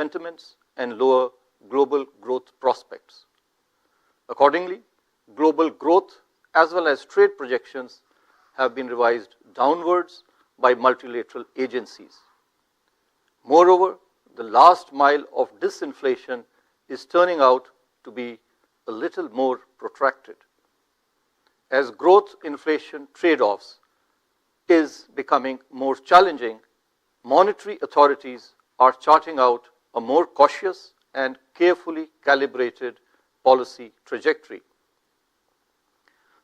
sentiments and lower global growth prospects. Accordingly, global growth as well as trade projections have been revised downwards by multilateral agencies. Moreover, the last mile of disinflation is turning out to be a little more protracted. As growth-inflation trade-offs is becoming more challenging, monetary authorities are charting out a more cautious and carefully calibrated policy trajectory.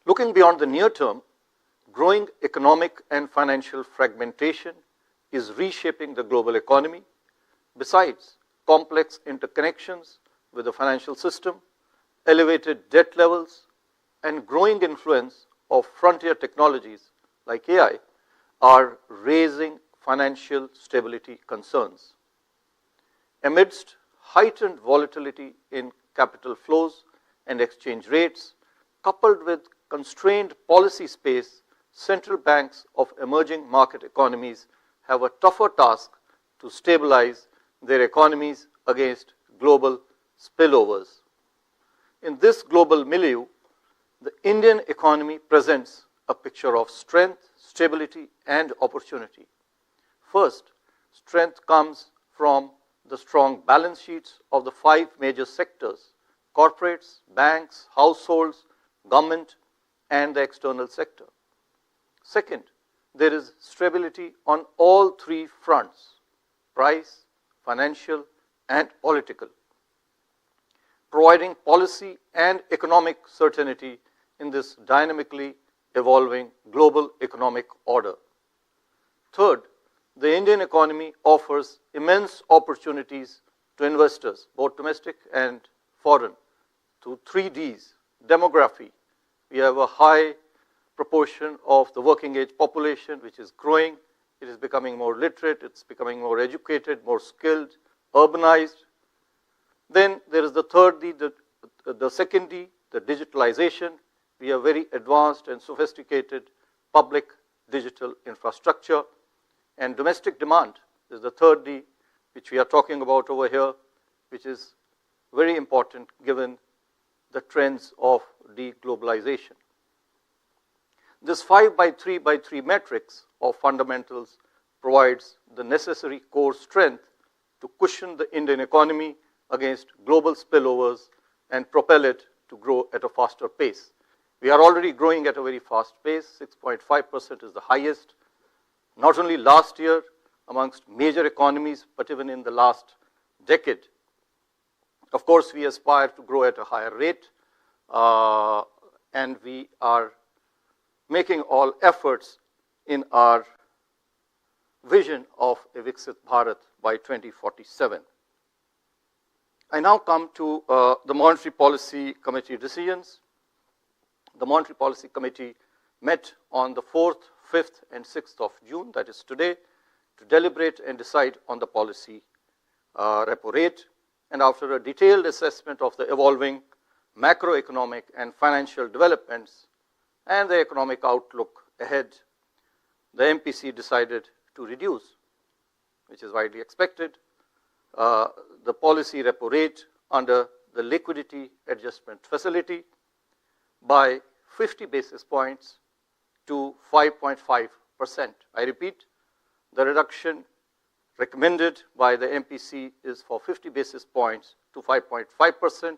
Looking beyond the near term, growing economic and financial fragmentation is reshaping the global economy. Besides complex interconnections with the financial system, elevated debt levels, and growing influence of frontier technologies like AI are raising financial stability concerns. Amidst heightened volatility in capital flows and exchange rates, coupled with constrained policy space, central banks of emerging market economies have a tougher task to stabilize their economies against global spillovers. In this global milieu, the Indian economy presents a picture of strength, stability, and opportunity. First, strength comes from the strong balance sheets of the 5 major sectors: corporates, banks, households, government, and the external sector. Second, there is stability on all 3 fronts: price, financial, and political, providing policy and economic certainty in this dynamically evolving global economic order. Third, the Indian economy offers immense opportunities to investors, both domestic and foreign, through 3 Ds: demography. We have a high proportion of the working age population which is growing. It is becoming more literate, it's becoming more educated, more skilled, urbanized. Then there is the third D, the second D, the digitalization. We have very advanced and sophisticated public digital infrastructure. And domestic demand is the third D, which we are talking about over here, which is very important given the trends of deglobalization. This 5x3x3 matrix of fundamentals provides the necessary core strength to cushion the Indian economy against global spillovers and propel it to grow at a faster pace. We are already growing at a very fast pace. 6.5% is the highest, not only last year amongst major economies, but even in the last decade. Of course, we aspire to grow at a higher rate, and we are making all efforts in our vision of a Viksit Bharat by 2047. I now come to the Monetary Policy Committee decisions. The Monetary Policy Committee met on the 4th, 5th, and 6th of June, that is today, to deliberate and decide on the policy repo rate. And after a detailed assessment of the evolving macroeconomic and financial developments and the economic outlook ahead, the MPC decided to reduce, which is widely expected, the policy repo rate under the liquidity adjustment facility by 50 basis points to 5.5%. I repeat, the reduction recommended by the MPC is for 50 basis points to 5.5%.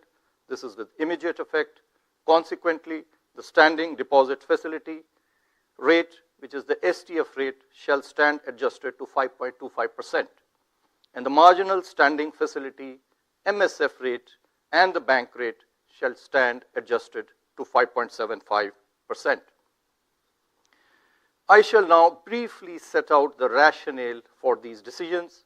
This is with immediate effect. Consequently, the standing deposit facility rate, which is the STF rate, shall stand adjusted to 5.25%. And the marginal standing facility MSF rate and the bank rate shall stand adjusted to 5.75%. I shall now briefly set out the rationale for these decisions.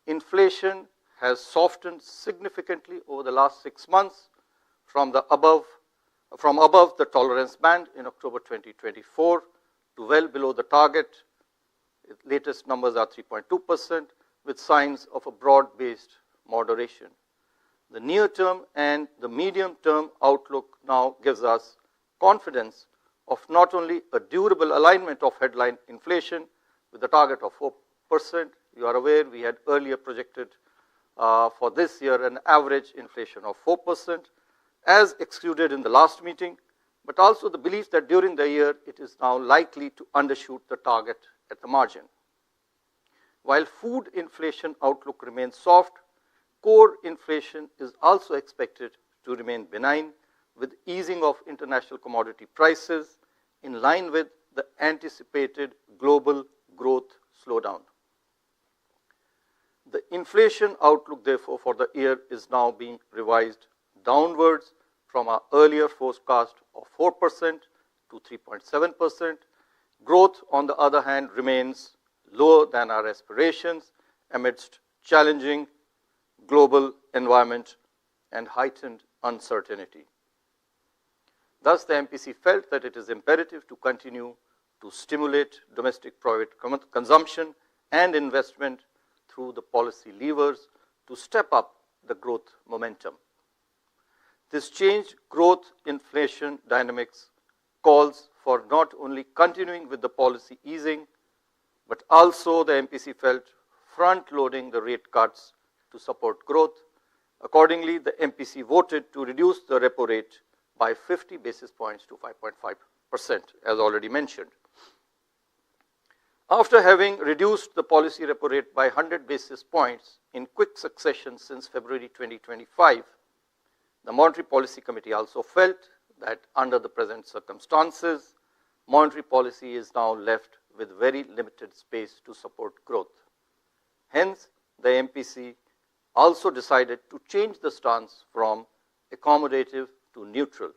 Inflation has softened significantly over the last 6 months from above the tolerance band in October 2024 to well below the target. The latest numbers are 3.2%, with signs of a broad-based moderation. The near-term and the medium-term outlook now gives us confidence of not only a durable alignment of headline inflation with a target of 4%. You are aware we had earlier projected for this year an average inflation of 4%, as excluded in the last meeting, but also the belief that during the year it is now likely to undershoot the target at the margin. While food inflation outlook remains soft, core inflation is also expected to remain benign, with easing of international commodity prices in line with the anticipated global growth slowdown. The inflation outlook, therefore, for the year is now being revised downwards from our earlier forecast of 4% to 3.7%. Growth, on the other hand, remains lower than our aspirations amidst challenging global environment and heightened uncertainty. Thus, the MPC felt that it is imperative to continue to stimulate domestic private consumption and investment through the policy levers to step up the growth momentum. This changed growth inflation dynamics calls for not only continuing with the policy easing, but also the MPC felt front-loading the rate cuts to support growth. Accordingly, the MPC voted to reduce the repo rate by 50 basis points to 5.5%, as already mentioned. After having reduced the policy repo rate by 100 basis points in quick succession since February 2025, the Monetary Policy Committee also felt that under the present circumstances, monetary policy is now left with very limited space to support growth. Hence, the MPC also decided to change the stance from accommodative to neutral.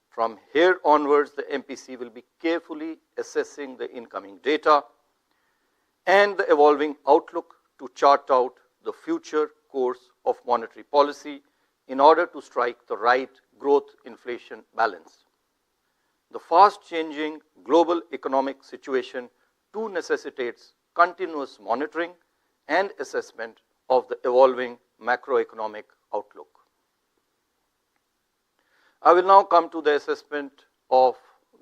From here onwards, the MPC will be carefully assessing the incoming data and the evolving outlook to chart out the future course of monetary policy in order to strike the right growth-inflation balance. The fast-changing global economic situation too necessitates continuous monitoring and assessment of the evolving macroeconomic outlook. I will now come to the assessment of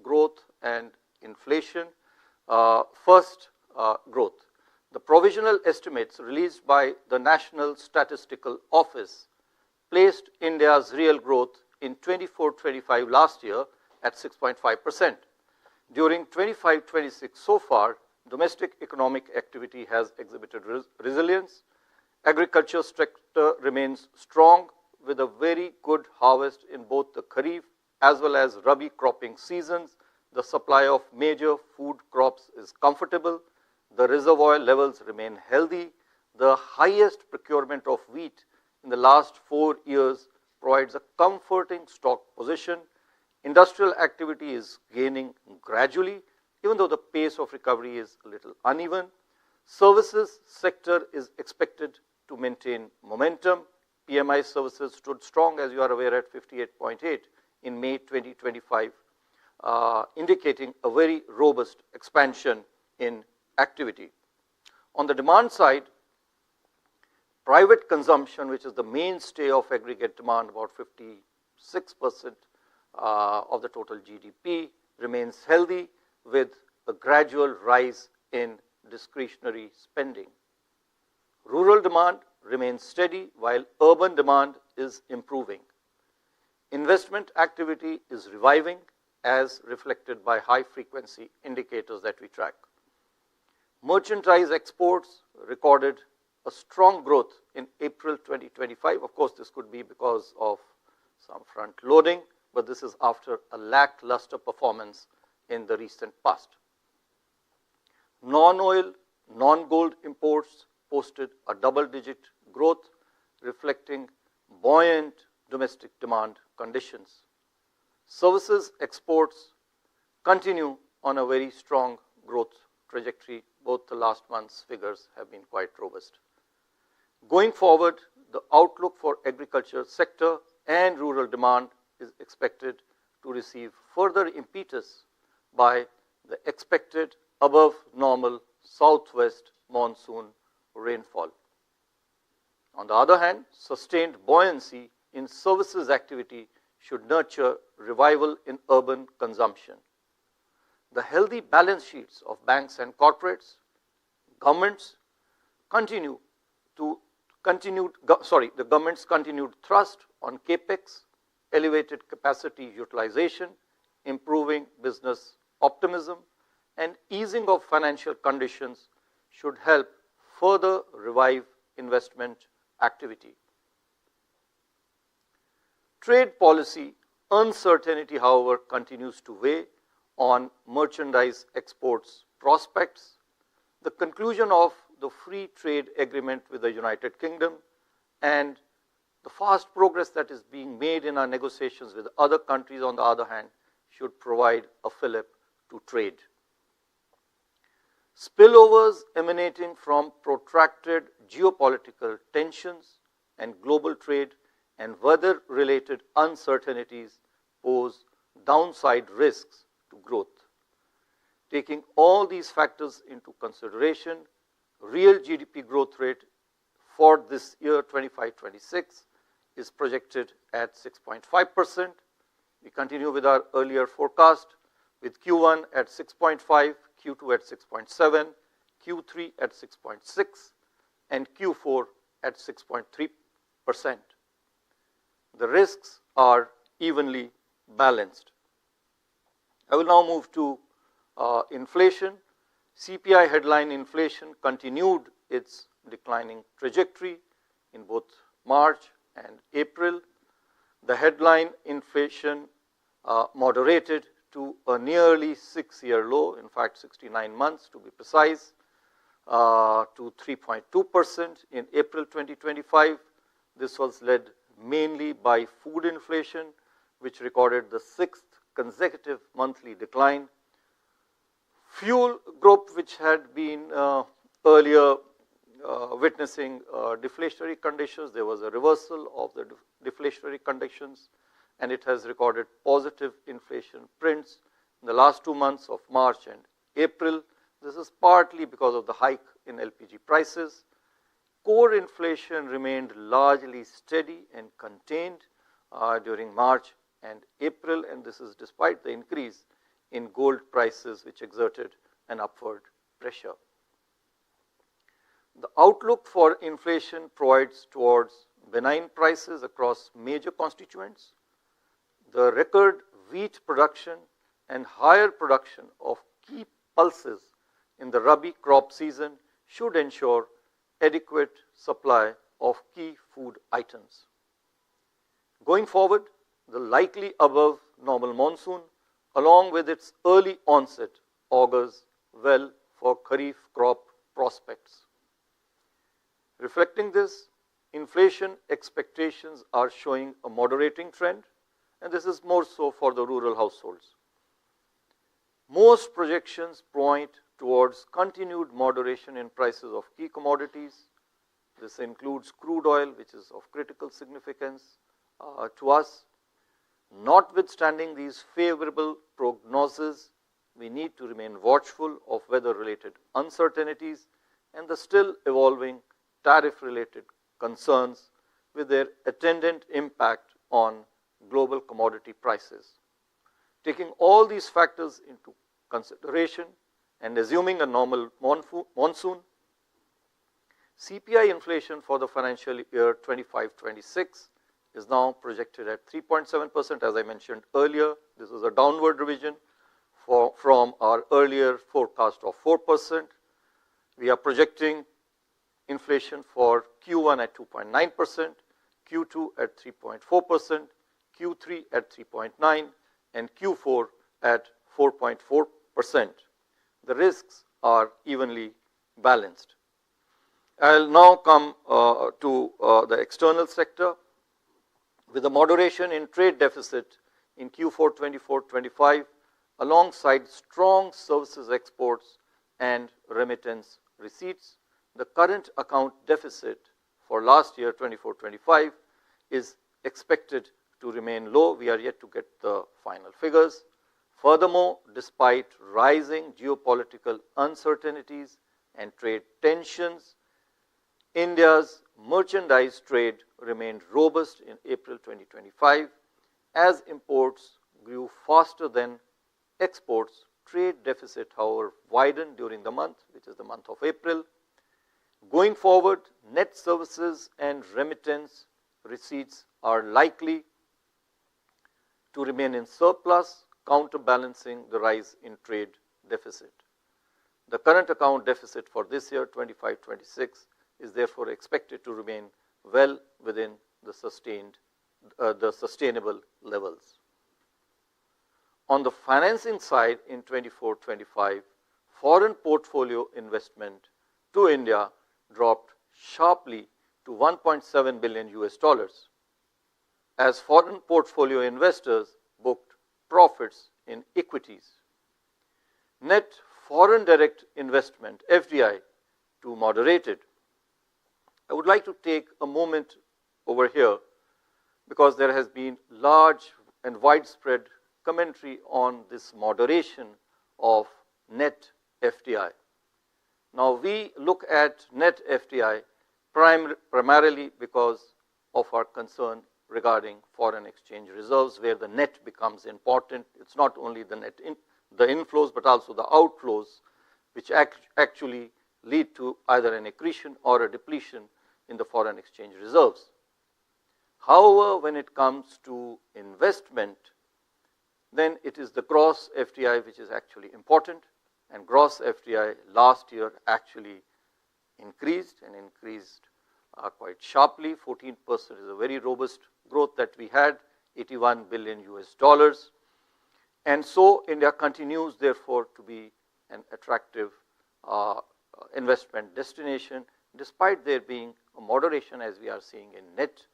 growth and inflation. First, growth. The provisional estimates released by the National Statistical Office placed India's real growth in 24-25 last year at 6.5%. During 25-26 so far, domestic economic activity has exhibited resilience. Agriculture sector remains strong with a very good harvest in both the Kharif as well as Rabi cropping seasons. The supply of major food crops is comfortable. The reservoir levels remain healthy. The highest procurement of wheat in the last 4 years provides a comforting stock position. Industrial activity is gaining gradually, even though the pace of recovery is a little uneven. Services sector is expected to maintain momentum. PMI services stood strong, as you are aware, at 58.8 in May 2025, indicating a very robust expansion in activity. On the demand side, private consumption, which is the mainstay of aggregate demand, about 56% of the total GDP, remains healthy with a gradual rise in discretionary spending. Rural demand remains steady while urban demand is improving. Investment activity is reviving as reflected by high frequency indicators that we track. Merchandise exports recorded a strong growth in April 2025. Of course, this could be because of some front loading, but this is after a lackluster performance in the recent past. Non-oil, non-gold imports posted a double-digit growth, reflecting buoyant domestic demand conditions. Services exports continue on a very strong growth trajectory. Both the last month's figures have been quite robust. Going forward, the outlook for agriculture sector and rural demand is expected to receive further impetus by the expected above normal southwest monsoon rainfall. On the other hand, sustained buoyancy in services activity should nurture revival in urban consumption. The healthy balance sheets of banks and corporates, governments continue the government's continued thrust on capex, elevated capacity utilization, improving business optimism, and easing of financial conditions should help further revive investment activity. Trade policy uncertainty, however, continues to weigh on merchandise exports prospects. The conclusion of the free trade agreement with the United Kingdom and the fast progress that is being made in our negotiations with other countries, on the other hand, should provide a fillip to trade. Spillovers emanating from protracted geopolitical tensions and global trade and weather-related uncertainties pose downside risks to growth. Taking all these factors into consideration, real GDP growth rate for this year 25-26 is projected at 6.5%. We continue with our earlier forecast with Q1 at 6.5, Q2 at 6.7, Q3 at 6.6, and Q4 at 6.3%. The risks are evenly balanced. I will now move to inflation. CPI headline inflation continued its declining trajectory in both March and April. The headline inflation moderated to a nearly 6-year low, in fact 69 months to be precise, to 3.2% in April 2025. This was led mainly by food inflation, which recorded the 6th consecutive monthly decline. Fuel group, which had been earlier witnessing deflationary conditions, there was a reversal of the deflationary conditions, and it has recorded positive inflation prints in the last 2 months of March and April. This is partly because of the hike in LPG prices. Core inflation remained largely steady and contained during March and April, and this is despite the increase in gold prices, which exerted an upward pressure. The outlook for inflation provides towards benign prices across major constituents. The record wheat production and higher production of key pulses in the Rabi crop season should ensure adequate supply of key food items. Going forward, the likely above normal monsoon, along with its early onset, augurs well for Kharif crop prospects. Reflecting this, inflation expectations are showing a moderating trend, and this is more so for the rural households. Most projections point towards continued moderation in prices of key commodities. This includes crude oil, which is of critical significance to us. Notwithstanding these favorable prognoses, we need to remain watchful of weather-related uncertainties and the still evolving tariff-related concerns with their attendant impact on global commodity prices. Taking all these factors into consideration and assuming a normal monsoon, CPI inflation for the financial year 25-26 is now projected at 3.7%. As I mentioned earlier, this is a downward revision from our earlier forecast of 4%. We are projecting inflation for Q1 at 2.9%, Q2 at 3.4%, Q3 at 3.9%, and Q4 at 4.4%. The risks are evenly balanced. I'll now come to the external sector. With a moderation in trade deficit in Q4 24-25, alongside strong services exports and remittance receipts, the current account deficit for last year 24-25 is expected to remain low. We are yet to get the final figures. Furthermore, despite rising geopolitical uncertainties and trade tensions, India's merchandise trade remained robust in April 2025. As imports grew faster than exports, trade deficit, however, widened during the month, which is the month of April. Going forward, net services and remittance receipts are likely to remain in surplus, counterbalancing the rise in trade deficit. The current account deficit for this year, 25-26, is therefore expected to remain well within the sustainable levels. On the financing side, in 24-25, foreign portfolio investment to India dropped sharply to $1.7 billion as foreign portfolio investors booked profits in equities. Net foreign direct investment, FDI, too moderated. I would like to take a moment over here because there has been large and widespread commentary on this moderation of net FDI. Now we look at net FDI primarily because of our concern regarding foreign exchange reserves, where the net becomes important. It's not only the net the inflows but also the outflows, which actually lead to either an accretion or a depletion in the foreign exchange reserves. However, when it comes to investment, then it is the gross FDI which is actually important, and gross FDI last year actually increased quite sharply. 14% is a very robust growth that we had, $81 billion. And so India continues therefore to be an attractive investment destination, despite there being a moderation as we are seeing in net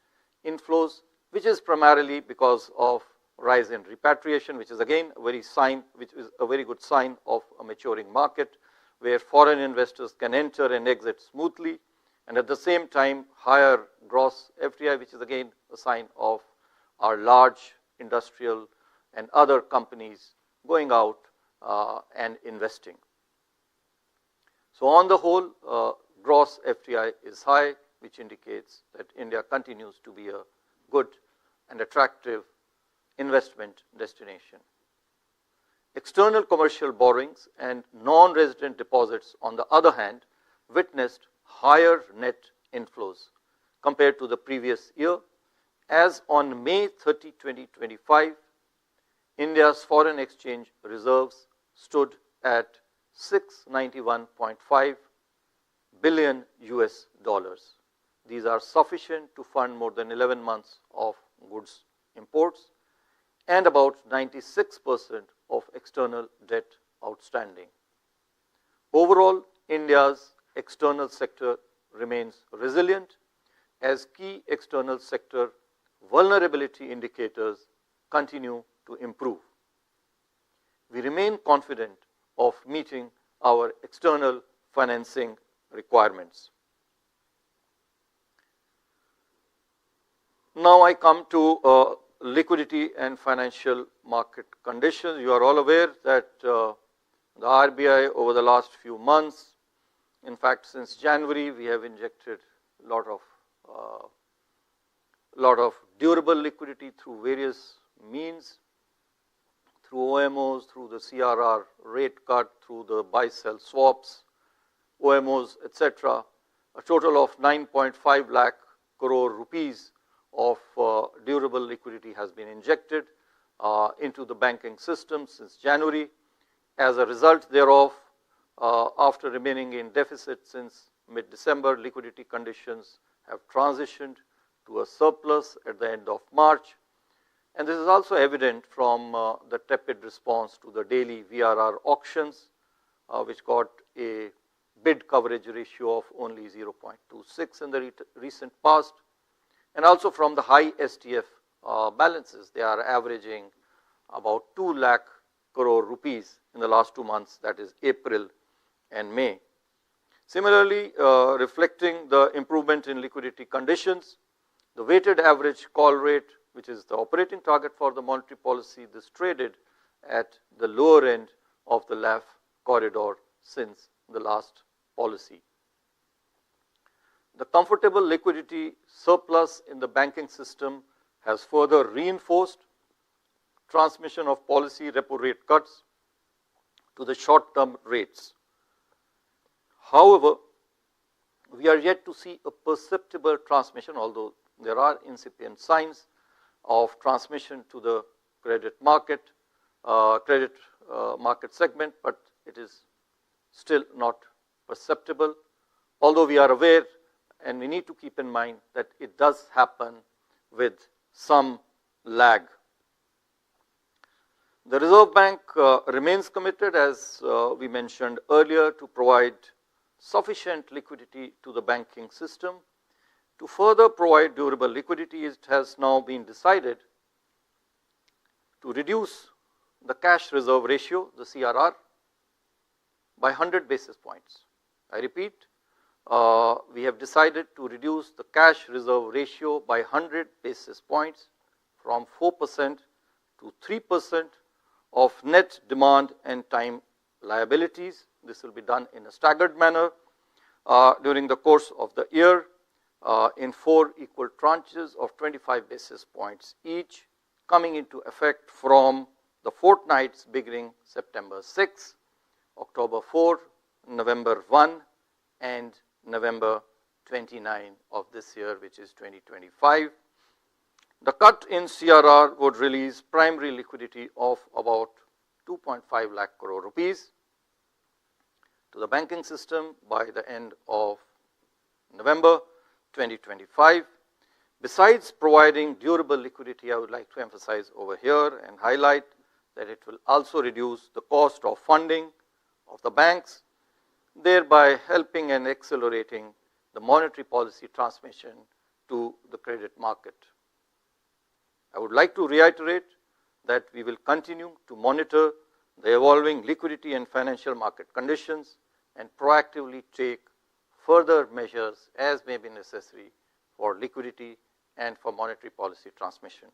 inflows, which is primarily because of rise in repatriation, which is again which is a very good sign of a maturing market where foreign investors can enter and exit smoothly, and at the same time higher gross FDI, which is again a sign of our large industrial and other companies going out and investing. So on the whole, gross FDI is high, which indicates that India continues to be a good and attractive investment destination. External commercial borrowings and non-resident deposits, on the other hand, witnessed higher net inflows compared to the previous year, as on May 30, 2025, India's foreign exchange reserves stood at $691.5 billion. These are sufficient to fund more than 11 months of goods imports and about 96% of external debt outstanding. Overall, India's external sector remains resilient as key external sector vulnerability indicators continue to improve. We remain confident of meeting our external financing requirements. Now I come to liquidity and financial market conditions. You are all aware that the RBI over the last few months, in fact since January, we have injected a lot of durable liquidity through various means, through OMOs, through the CRR rate cut, through the buy-sell swaps, OMOs, etc. A total of 9.5 lakh crore rupees of durable liquidity has been injected into the banking system since January. As a result thereof, after remaining in deficit since mid-December, liquidity conditions have transitioned to a surplus at the end of March. And this is also evident from the tepid response to the daily VRR auctions, which got a bid coverage ratio of only 0.26 in the recent past, and also from the high STF balances. They are averaging about 2 lakh crore rupees in the last 2 months, that is April and May. Similarly, reflecting the improvement in liquidity conditions, the weighted average call rate, which is the operating target for the monetary policy, this traded at the lower end of the LAF corridor since the last policy. The comfortable liquidity surplus in the banking system has further reinforced transmission of policy repo rate cuts to the short-term rates. However, we are yet to see a perceptible transmission, although there are incipient signs of transmission to the credit market segment, but it is still not perceptible, although we are aware and we need to keep in mind that it does happen with some lag. The Reserve Bank remains committed, as we mentioned earlier, to provide sufficient liquidity to the banking system. To further provide durable liquidity, it has now been decided to reduce the cash reserve ratio, the CRR, by 100 basis points. I repeat, we have decided to reduce the cash reserve ratio by 100 basis points from 4% to 3% of net demand and time liabilities. This will be done in a staggered manner during the course of the year in 4 equal tranches of 25 basis points each, coming into effect from the fortnights beginning September 6, October 4, November 1, and November 29 of this year, which is 2025. The cut in CRR would release primary liquidity of about 2.5 lakh crore rupees to the banking system by the end of November 2025. Besides providing durable liquidity, I would like to emphasize over here and highlight that it will also reduce the cost of funding of the banks, thereby helping and accelerating the monetary policy transmission to the credit market. I would like to reiterate that we will continue to monitor the evolving liquidity and financial market conditions and proactively take further measures as may be necessary for liquidity and for monetary policy transmission.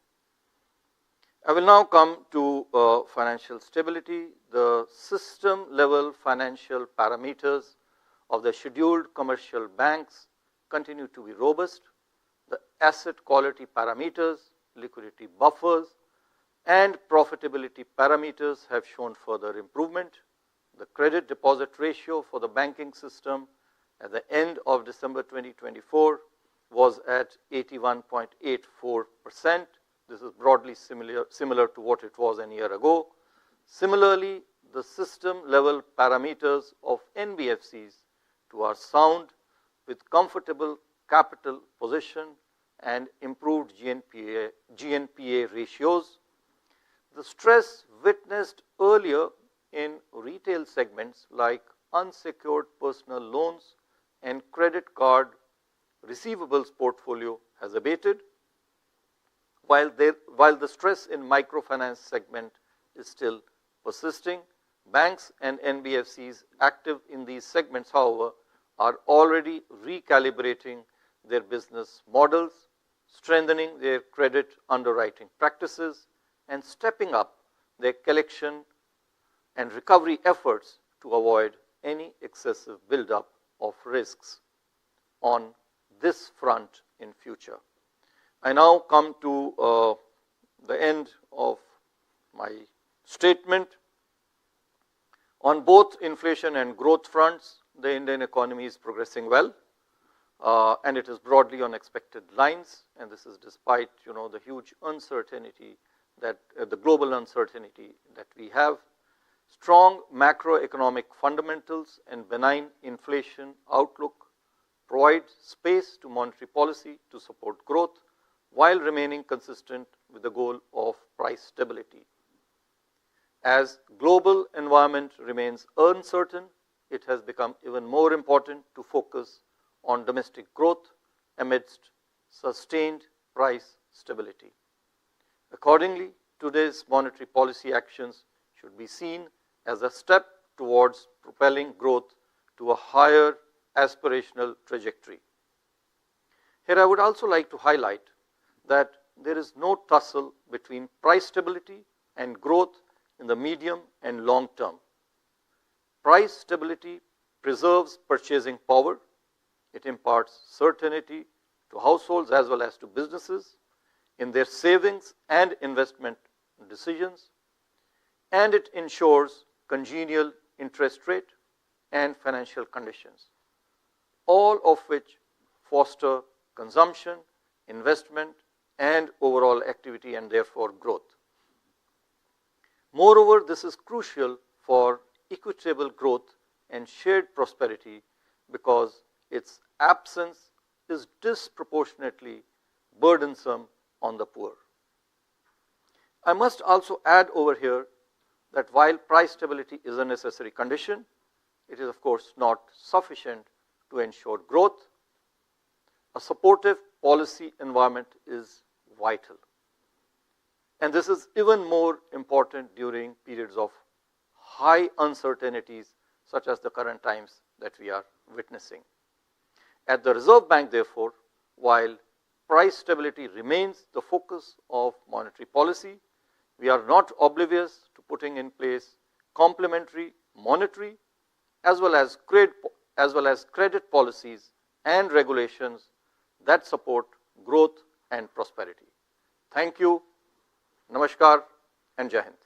I will now come to financial stability. The system level financial parameters of the scheduled commercial banks continue to be robust. The asset quality parameters, liquidity buffers, and profitability parameters have shown further improvement. The credit deposit ratio for the banking system at the end of December 2024 was at 81.84%. This is broadly similar to what it was a year ago. Similarly, the system level parameters of NBFCs too are sound with comfortable capital position and improved GNPA ratios. The stress witnessed earlier in retail segments like unsecured personal loans and credit card receivables portfolio has abated, while the stress in microfinance segment is still persisting. Banks and NBFCs active in these segments, however, are already recalibrating their business models, strengthening their credit underwriting practices, and stepping up their collection and recovery efforts to avoid any excessive buildup of risks on this front in future. I now come to the end of my statement. On both inflation and growth fronts, the Indian economy is progressing well, and it is broadly on expected lines, and this is despite the huge uncertainty that the global uncertainty that we have. Strong macroeconomic fundamentals and benign inflation outlook provide space to monetary policy to support growth while remaining consistent with the goal of price stability. As global environment remains uncertain, it has become even more important to focus on domestic growth amidst sustained price stability. Accordingly, today's monetary policy actions should be seen as a step towards propelling growth to a higher aspirational trajectory. Here I would also like to highlight that there is no tussle between price stability and growth in the medium and long term. Price stability preserves purchasing power. It imparts certainty to households as well as to businesses in their savings and investment decisions, and it ensures congenial interest rate and financial conditions. all of which foster consumption, investment, and overall activity and therefore growth. Moreover, this is crucial for equitable growth and shared prosperity because its absence is disproportionately burdensome on the poor. I must also add over here that while price stability is a necessary condition, it is of course not sufficient to ensure growth. A supportive policy environment is vital. And this is even more important during periods of high uncertainties such as the current times that we are witnessing. At the Reserve Bank, therefore, while price stability remains the focus of monetary policy, we are not oblivious to putting in place complementary monetary as well as credit policies and regulations that support growth and prosperity. Thank you, Namaskar, and Jai Hind.